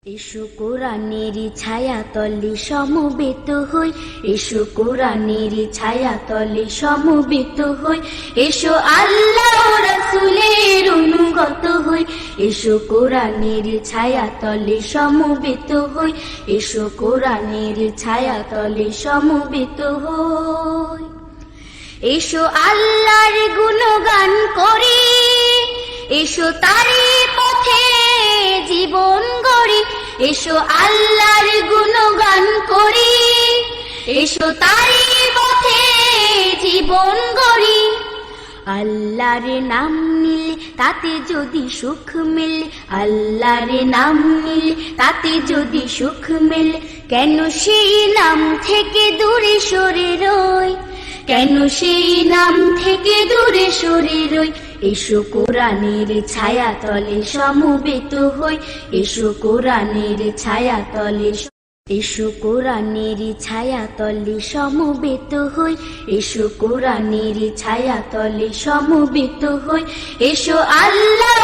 এসো কোরআনের ছায়া তলে সমবেত হই, এসো কোরআনের ছায়া তলে সমবেত হই, এসো আল্লাহ রাসূলের অনুগত হই, এসো কোরআনের ছায়া তলে সমবেত হই, এসো কোরআনের ছায়া তলে সমবেত হই। এসো আল্লাহর গুণগান করি, এসো তারই পথে জীবন গড়ি, এসো আল্লাহর গুণগান করি, এসো তারই পথে জীবন গড়ি। আল্লাহর নাম নিলে তাতে যদি সুখ মেলে, আল্লাহর নাম নিলে তাতে যদি সুখ মেলে, কেন সেই নাম থেকে দূরে সরে রই, কেন সেই নাম থেকে দূরে সরে রই। এসো কোরআনের ছায়া তলে সমবেত হই, এসো কোরআনের ছায়া তলে, এসো কোরআনের ছায়া তলে সমবেত হই, এসো কোরআনের ছায়া তলে সমবেত হই, এসো আল্লাহ